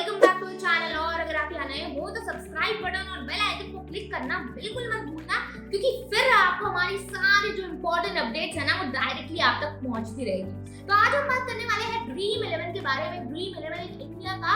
Welcome back to the channel. और अगर आप यहाँ नए हो तो सब्सक्राइब बटन और बेल आइकन को क्लिक करना बिल्कुल मत भूलना, क्योंकि फिर आपको हमारी सारी जो इम्पोर्टेंट अपडेट्स है ना वो डायरेक्टली आप तक पहुंचती रहेगी। तो आज हम बात करने वाले हैं ड्रीम 11 के बारे में। ड्रीम 11 एक इंडिया का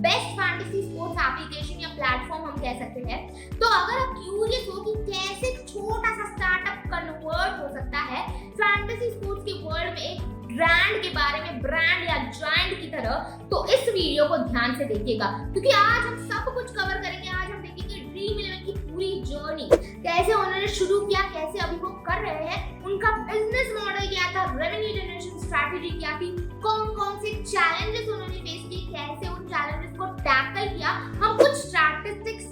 बेस्ट फैंटेसी स्पोर्ट्स एप्लीकेशन या प्लेटफॉर्म हम कह सकते हैं। तो अगर आप क्यूरियस हो कि कैसे छोटा सा स्टार्टअप कन्वर्ट हो सकता है फैंटेसी स्पोर्ट्स के वर्ल्ड में एक ब्रांड के बारे में, ब्रांड या जायंट की तरह, तो इस वीडियो को ध्यान से देखिएगा, क्योंकि आज हम सब कुछ कवर करेंगे। आज हम देखेंगे ड्रीम 11 की पूरी जर्नी, कैसे उन्होंने शुरू किया, कैसे अभी वो कर रहे हैं, उनका बिजनेस मॉडल क्या था, रेवेन्यू जनरेशन स्ट्रैटेजी क्या थी, कौन कौन से चैलेंजेस उन्होंने फेस किए, कैसे उन चैलेंजेस को टैकल किया। हम कुछ स्टैटिस्टिक्स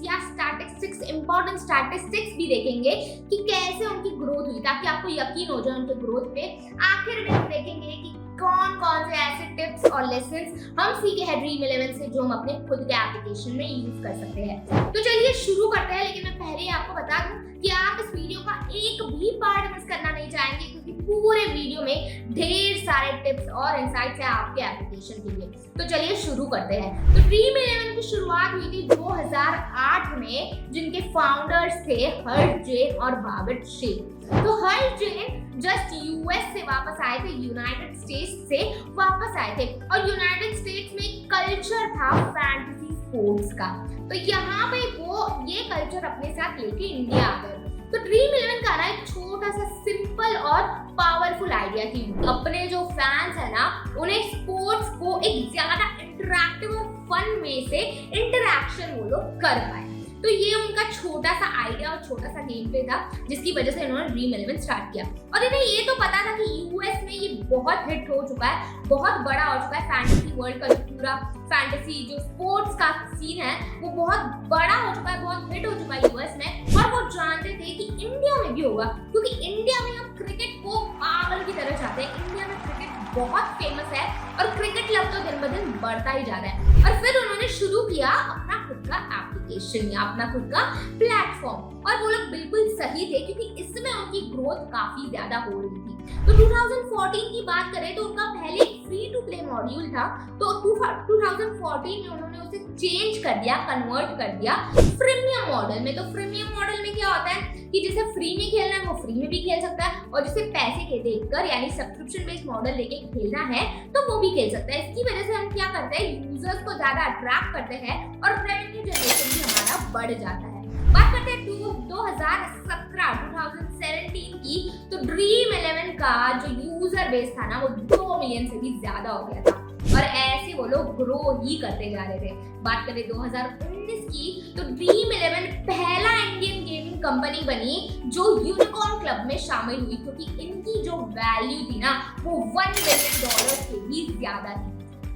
इंपॉर्टेंट स्टैटिस्टिक्स भी देखेंगे कि कैसे उनकी ग्रोथ हुई, ताकि आपको यकीन हो जाए उनके ग्रोथ पे। आखिर में हम देखेंगे कि कौन कौन से ऐसे टिप्स और लेसन्स हम सीखे हैं ड्रीम 11 से जो हम अपने खुद के एप्लीकेशन में यूज कर सकते हैं। तो चलिए शुरू करते हैं, लेकिन मैं पहले आपको बता दूं कि आप इस वीडियो का एक भी पार्ट मिस करना नहीं चाहेंगे, क्योंकि पूरे वीडियो में ढेर सारे टिप्स और इनसाइट्स हैं आपके एप्लीकेशन के लिए। तो चलिए शुरू करते हैं। तो ड्रीम 11 की शुरुआत हुई थी 2008 में, जिनके फाउंडर्स थे हर्ष जैन और भावित शेख। तो हर्ष जैन जस्ट यूएस से वापस आए थे, यूनाइटेड स्टेट्स से वापस आए थे, और यूनाइटेड स्टेट्स में एक कल्चर था फैंटेसी स्पोर्ट्स का। तो यहाँ पे वो ये कल्चर अपने साथ लेके इंडिया आ गए। तो ड्रीम 11 का ना एक छोटा सा सिंपल और पावरफुल आइडिया थी, अपने जो फैंस है ना उन्हें स्पोर्ट्स को एक ज्यादा इंटरैक्टिव और फन वे से इंटरैक्शन वो लोग कर पाए। तो ये उनका छोटा सा आइडिया और छोटा सा गेम प्ले था, जिसकी वजह से इन्होंने ड्रीम 11 स्टार्ट किया। और इन्हें ये तो पता था कि यूएस में ये बहुत हिट हो चुका है, बहुत बड़ा हो चुका है फैंटेसी वर्ल्ड का, जो पूरा फैंटेसी जो स्पोर्ट्स का सीन है वो बहुत बड़ा हो चुका है, बहुत हिट हो चुका है यूएस में। और वो जानते थे कि इंडिया में भी होगा, क्योंकि इंडिया में हम क्रिकेट को पागल की तरह चाहते हैं। इंडिया में क्रिकेट बहुत फेमस है और क्रिकेट लव तो दिन ब दिन बढ़ता ही जा रहा है। और फिर उन्होंने शुरू किया अपना खुद का एप्लीकेशन या अपना खुद का प्लेटफॉर्म, और वो लोग बिल्कुल सही थे, क्योंकि इसमें उनकी ग्रोथ काफी ज्यादा हो रही थी। तो 2014 की बात करें तो उनका पहले फ्री टू प्ले मॉड्यूल था। तो 2014 में उन्होंने उसे चेंज कर दिया, कन्वर्ट कर दिया फ्रीमियम मॉडल में। तो फ्रीमियम मॉडल में क्या होता है कि जिसे फ्री में खेलना है वो फ्री में भी खेल सकता है, और जिसे पैसे के देकर यानी सब्सक्रिप्शन बेस्ड मॉडल लेके खेलना है तो वो भी खेल सकता है। इसकी वजह से हम क्या करते हैं, यूजर्स को ज्यादा अट्रैक्ट करते हैं और रेवेन्यू जनरेशन भी हमारा बढ़ जाता है। बात करते हैं 2017 की, तो ड्रीम 11 का जो यूजर बेस था ना वो 2 मिलियन से भी ज्यादा हो गया था, और ऐसे वो लोग ग्रो ही करते जा रहे थे। बात करें 2019 की, तो ड्रीम 11 पहला इंडियन गेमिंग कंपनी बनी जो यूनिकॉर्न क्लब में शामिल हुई, क्योंकि इनकी जो वैल्यू थी ना वो $1 मिलियन से भी ज्यादा थी।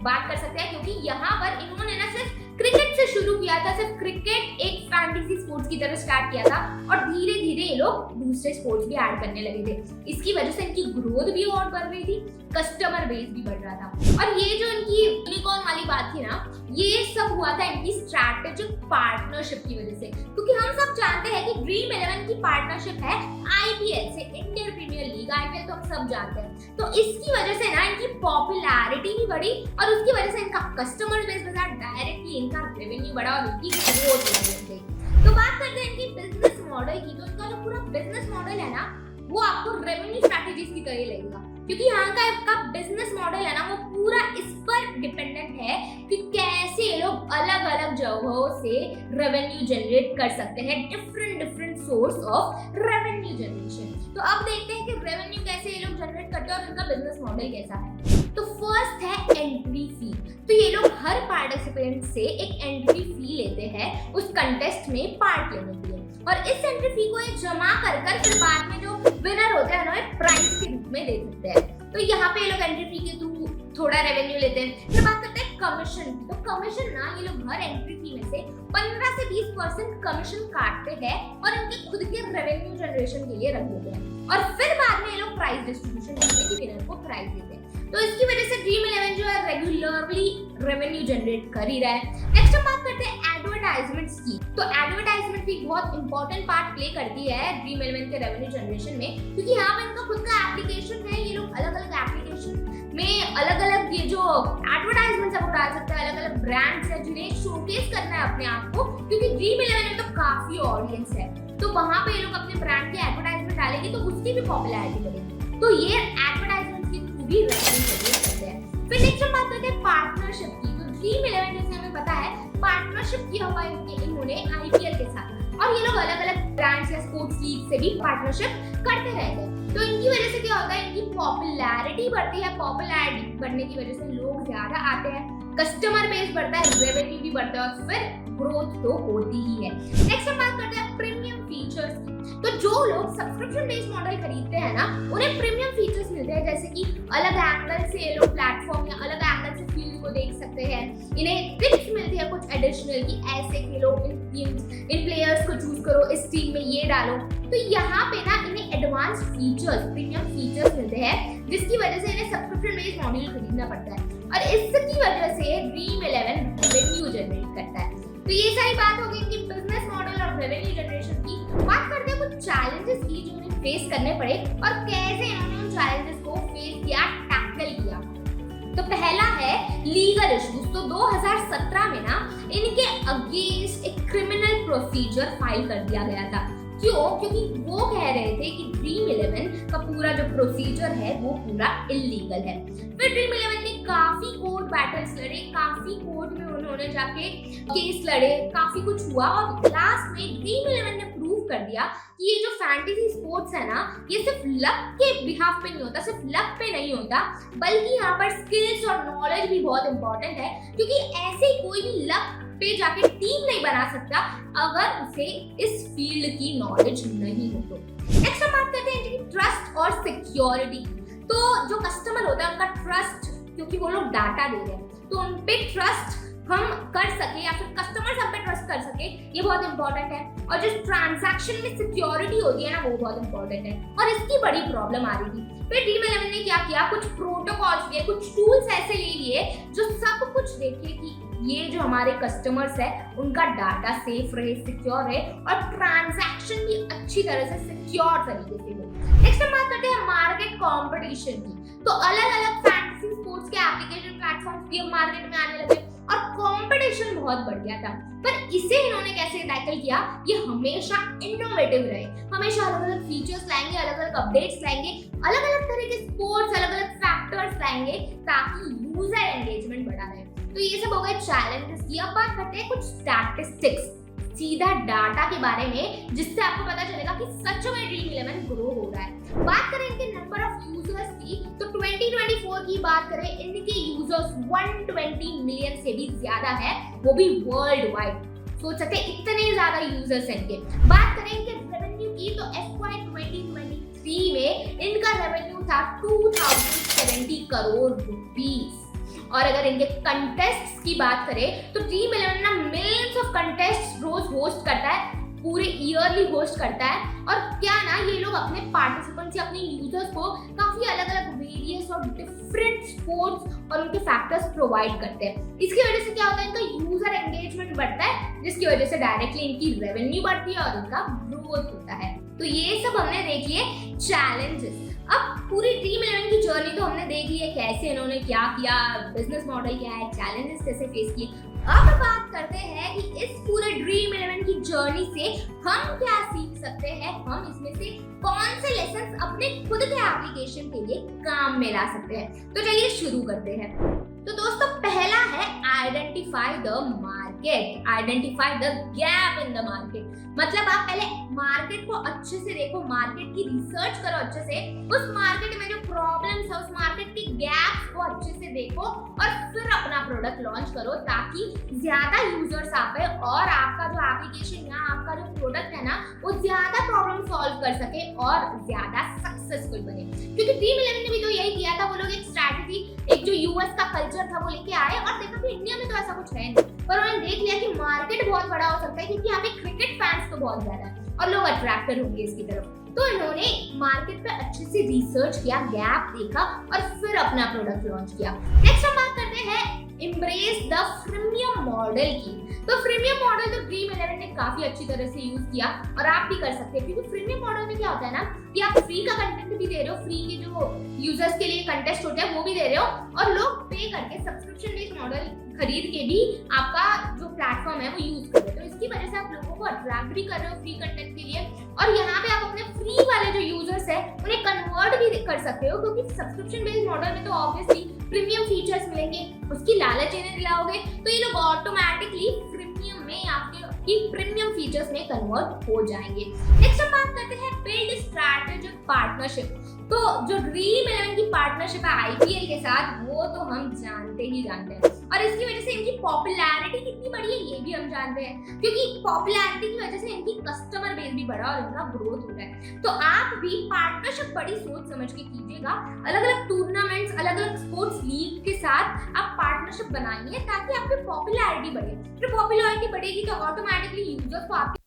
बात कर सकते हैं, क्योंकि यहाँ पर इन्होंने ना सिर्फ क्रिकेट से शुरू किया था, सिर्फ क्रिकेट एक फैंटेसी स्पोर्ट्स की तरह स्टार्ट किया था, और धीरे धीरे ये लोग दूसरे स्पोर्ट्स भी ऐड करने लगे थे। इसकी वजह से इनकी ग्रोथ भी और बढ़ रही थी, कस्टमर बेस भी बढ़ रहा था। और ये जो इनकी यूनिकॉर्न वाली बात थी ना, ये सब हुआ था इनकी स्ट्रैटेजिक पार्टनरशिप की वजह से, क्योंकि हम सब जानते हैं कि ड्रीम 11 की पार्टनरशिप है आईपीएल से, इंडियन प्रीमियर लीग। आईपीएल तो हम सब जानते हैं। तो इसकी वजह से ना इनकी पॉपुलैरिटी भी बढ़ी, और उसकी वजह से इनका कस्टमर बेस बढ़ा, डायरेक्टली इनका रेवेन्यू बढ़ा और इनकी ग्रोथ बढ़ी। तो बात करते हैं इनकी बिजनेस मॉडल की। तो इनका जो पूरा बिजनेस मॉडल है ना वो आपको रेवेन्यू स्ट्रैटेजीज की तरह लगेगा, क्योंकि यहाँ का बिजनेस मॉडल है ना वो पूरा इस पर डिपेंडेंट है कि कैसे ये लोग अलग अलग जगहों से रेवेन्यू जनरेट कर सकते हैं, different source of revenue generation. तो अब देखते हैं कि रेवेन्यू कैसे ये लोग जनरेट करते हैं और इनका बिजनेस मॉडल कैसा है। तो फर्स्ट है एंट्री फी। तो ये लोग हर पार्टिसिपेंट से एक एंट्री फी लेते हैं उस कंटेस्ट में पार्ट लेने के लिए, और इस एंट्री फी को ये जमा कर फिर बाद में जो विनर होते हैं ना प्राइज के रूप में दे देते हैं। तो यहाँ पे ये लोग एंट्री फी के थ्रू थोड़ा रेवेन्यू लेते हैं। फिर बात करते हैं कमीशन। तो कमीशन ना ये लोग हर एंट्री फी में से 15 से 20% कमीशन काटते हैं और इनके खुद के रेवेन्यू जनरेशन के लिए रख देते हैं, और फिर बाद में ये लोग प्राइज डिस्ट्रीब्यूशन करके कि विनर को प्राइज देते हैं। तो इसकी वजह से ड्रीम 11 जो है रेगुलरली रेवेन्यू जनरेट कर ही रहा है। नेक्स्ट हम बात करते हैं एडवर्टाइजमेंट्स की। तो एडवर्टाइजमेंट भी बहुत इंपॉर्टेंट पार्ट प्ले करती है ड्रीम 11 के रेवेन्यू जनरेशन में, क्योंकि यहाँ पे इनका खुद का एप्लीकेशन है। ये लोग अलग अलग एप्लीकेशन में अलग अलग ये जो एडवर्टाइजमेंट्स आप डाल सकते हैं, अलग अलग ब्रांड्स है जिन्हें शोकेस करना है अपने आप को, क्योंकि ड्रीम 11 में तो काफी ऑडियंस है, तो वहां पे ये लोग अपने ब्रांड की एडवर्टाइजमेंट डालेंगे तो उसकी भी पॉपुलैरिटी बढ़ेगी। तो ये एडवर्टाइजमेंट के थ्रू भी रेवेन्यू जनरेट करते हैं। फिर नेक्स्ट हम बात करते हैं पार्टनरशिप की। तो ड्रीम 11 जैसे हमें पता है पार्टनरशिप किया हुआ है इन्होंने आईपीएल के साथ, और ये लोग अलग अलग ब्रांड्स या स्पोर्ट्स लीग से भी पार्टनरशिप करते रहते हैं। तो इनकी वजह से क्या होता है, इनकी पॉपुलैरिटी बढ़ती है, पॉपुलैरिटी बढ़ने की वजह से लोग ज्यादा आते हैं, कस्टमर बेस बढ़ता है, रेवेन्यू भी बढ़ता है, और फिर ग्रोथ तो होती ही है। नेक्स्ट हम बात करते हैं प्रीमियम फीचर्स की। तो जो लोग सब्सक्रिप्शन बेस्ड मॉडल खरीदते हैं ना, उन्हें प्रीमियम फीचर्स मिलते हैं, जैसे कि अलग एंगल से ये लोग प्लेटफॉर्म या अलग एंगल से फील्ड को देख सकते हैं। इन्हें टिप्स मिलती है कुछ एडिशनल की ऐसे खेलो, इन प्लेयर्स को चूज करो, इस टीम में ये डालो। तो यहाँ पे ना इन्हें एडवांस फीचर्स, प्रीमियम फीचर्स मिलते हैं, जिसकी वजह से इन्हें सब्सक्रिप्शन बेस्ड मॉडल खरीदना पड़ता है, और इसकी वजह से ड्रीम 11 रेवेन्यू जनरेट करता है। तो ये सारी बात हो गई इनकी बिजनेस मॉडल और रेवेन्यू जनरेशन की। बात करते हैं कुछ चैलेंजेस की जो इन्हें फेस करने पड़े और कैसे इन्होंने उन चैलेंजेस को फेस किया, टैकल किया। तो पहला है लीगल इश्यूज। तो 2017 में ना इनके अगेंस्ट एक क्रिमिनल प्रोसीजर फाइल कर दिया गया था। क्यों? क्योंकि वो कह रहे थे कि ड्रीम 11 का पूरा जो प्रोसीजर है वो पूरा इल्लीगल है। फिर ड्रीम 11 ने काफी कोर्ट बैटल्स लड़े, काफी कोर्ट में उन्होंने जाके केस लड़े, काफी कुछ हुआ, और लास्ट में ड्रीम 11 ने प्रूव कर दिया कि ये जो फैंटेसी स्पोर्ट्स है ना, ये सिर्फ लक के बिहाफ पे नहीं होता, सिर्फ लक पे नहीं होता, बल्कि यहाँ पर स्किल्स और नॉलेज भी बहुत इंपॉर्टेंट है, क्योंकि ऐसे ही कोई भी लक पे जाके टीम नहीं बना सकता अगर उसे इस फील्ड की नॉलेज नहीं हो तो। नेक्स्ट हम बात करते हैं ट्रस्ट और सिक्योरिटी। तो जो कस्टमर होता है उनका ट्रस्ट, क्योंकि वो लोग डाटा दे रहे हैं, तो उन पे ट्रस्ट हम कर सके या फिर कस्टमर सब पे ट्रस्ट कर सके, ये बहुत इंपॉर्टेंट है। और जो ट्रांजैक्शन में सिक्योरिटी होती है ना, वो बहुत इंपॉर्टेंट है, और इसकी बड़ी प्रॉब्लम आ रही थी। फिर ड्रीम 11 ने क्या किया, कुछ प्रोटोकॉल्स लिए, कुछ टूल्स ऐसे ले लिए जो सब कुछ देखे कि ये जो हमारे कस्टमर्स है उनका डाटा सेफ रहे, सिक्योर रहे, और ट्रांजैक्शन भी अच्छी तरह से सिक्योर तरीके से हो। नेक्स्ट हम बात करते हैं मार्केट कंपटीशन की। तो अलग अलग फैंटेसी स्पोर्ट्स के एप्लीकेशन प्लेटफॉर्म्स भी मार्केट में आने लगे और कंपटीशन बहुत बढ़ गया था। पर इसे इन्होंने कैसे टैकल किया, ये हमेशा इनोवेटिव रहे, हमेशा अलग अलग फीचर्स लाएंगे, अलग अलग अपडेट्स लाएंगे, अलग अलग तरह के स्पोर्ट्स, अलग अलग फैक्टर्स लाएंगे ताकि यूजर एंगेजमेंट बढ़ा रहे। तो ये सब हो गए चैलेंजेस की। अब बात करते हैं कुछ स्टैटिस्टिक्स, सीधा डाटा के बारे में, जिससे आपको पता चलेगा कि सच में ड्रीम 11 ग्रो हो रहा है। बात करें इनके नंबर ऑफ यूजर्स की, तो 2024 की बात करें, इनके यूजर्स 120 मिलियन से भी ज्यादा है, वो भी वर्ल्ड वाइड। सोच सकते हैं इतने ज्यादा यूजर्स हैं इनके। बात करें इनके रेवेन्यू की, तो FY 2023 में इनका रेवेन्यू था 2070 करोड़ रुपीस। और अगर इनके कंटेस्ट्स की बात करें, तो ड्रीम 11 ना मिलियंस ऑफ कंटेस्ट रोज होस्ट करता है, पूरे ईयरली होस्ट करता है। और क्या ना, ये लोग अपने पार्टिसिपेंट्स या अपने यूजर्स को काफी अलग अलग वेरियस और डिफरेंट स्पोर्ट्स और उनके फैक्टर्स प्रोवाइड करते हैं। इसकी वजह से क्या होता है, इनका यूजर एंगेजमेंट बढ़ता है, जिसकी वजह से डायरेक्टली इनकी रेवेन्यू बढ़ती है और इनका ग्रोथ होता है। तो ये सब हमने देख लिए चैलेंजेस। अब पूरी ड्रीम 11 की जर्नी तो हमने देख ली है, कैसे इन्होंने क्या किया, बिजनेस मॉडल क्या है, चैलेंजेस कैसे फेस किए। अब बात करते हैं कि इस पूरे ड्रीम 11 की जर्नी से हम क्या सीख सकते हैं, हम इसमें से कौन से लेसन्स अपने खुद के एप्लीकेशन के लिए काम में ला सकते हैं। तो चलिए शुरू करते हैं। तो दोस्तों, पहला है identify the market, identify the gap in the market. मतलब आप पहले मार्केट को अच्छे से देखो, मार्केट की रिसर्च करो अच्छे से, उस मार्केट में जो प्रॉब्लम्स है, उस मार्केट की गैप्स को अच्छे से देखो और फिर अपना प्रोडक्ट लॉन्च करो, ताकि ज्यादा यूजर्स आ पाए और आपका जो एप्लीकेशन या आपका जो प्रोडक्ट है ना, वो ज्यादा प्रॉब्लम सॉल्व कर सके और ज्यादा सक्सेसफुल बने। क्योंकि ड्रीम 11 ने भी जो यही किया था, वो लोग एक स्ट्रैटेजी, एक जो यूएस का कल्चर था वो लेके आए और देखा कि इंडिया में तो ऐसा कुछ है नहीं, पर उन्होंने देख लिया कि मार्केट बहुत बड़ा हो सकता है, क्योंकि यहाँ पे क्रिकेट फैंस तो बहुत ज्यादा है और लोग अट्रैक्टेड होंगे इसकी तरफ। तो इन्होंने मार्केट पे अच्छे से रिसर्च किया, गैप देखा और फिर अपना प्रोडक्ट लॉन्च किया। नेक्स्ट हम बात करते हैं एम्ब्रेस द फ्रीमियम मॉडल की। तो फ्रीमियम मॉडल तो ड्रीम 11 ने काफी अच्छी तरह से यूज किया और आप भी कर सकते हैं, क्योंकि फ्रीमियम मॉडल में क्या होता है ना कि आप फ्री का कंटेंट भी दे रहे हो, फ्री के जो यूजर्स के लिए कंटेस्ट होते हैं वो भी दे रहे हो, और लोग पे करके सब्सक्रिप्शन बेस्ड मॉडल खरीद के भी आपका जो प्लेटफॉर्म है वो यूज कर रहे हो। तो इसकी वजह से आप लोगों को अट्रैक्ट भी कर रहे हो फ्री कंटेंट के लिए, और यहाँ पे आप अपने फ्री वाले जो यूजर्स है उन्हें कन्वर्ट भी कर सकते हो, क्योंकि सब्सक्रिप्शन बेस्ड मॉडल में तो ऑब्वियसली प्रीमियम फीचर्स मिलेंगे, उसकी लालच इन्हें दिलाओगे तो ये लोग ऑटोमेटिकली प्रीमियम में आपके प्रीमियम फीचर्स में कन्वर्ट हो जाएंगे। नेक्स्ट हम बात करते हैं बिल्ड स्ट्रैटेजिक पार्टनरशिप। तो जो ड्रीम 11 की पार्टनरशिप है आईपीएल के साथ, वो तो हम जानते हैं, और इसकी वजह से इनकी पॉपुलैरिटी कितनी बढ़ी है ये भी हम जानते हैं, क्योंकि पॉपुलैरिटी की वजह से इनकी कस्टमर बेस भी बढ़ा और इनका ग्रोथ हो रहा है। तो आप भी पार्टनरशिप बड़ी सोच समझ के कीजिएगा, अलग अलग टूर्नामेंट्स, अलग अलग स्पोर्ट्स लीग के साथ आप पार्टनरशिप बनाइए ताकि आपकी पॉपुलैरिटी बढ़े। फिर पॉपुलैरिटी बढ़ेगी तो ऑटोमेटिकली यूजर्स को आपके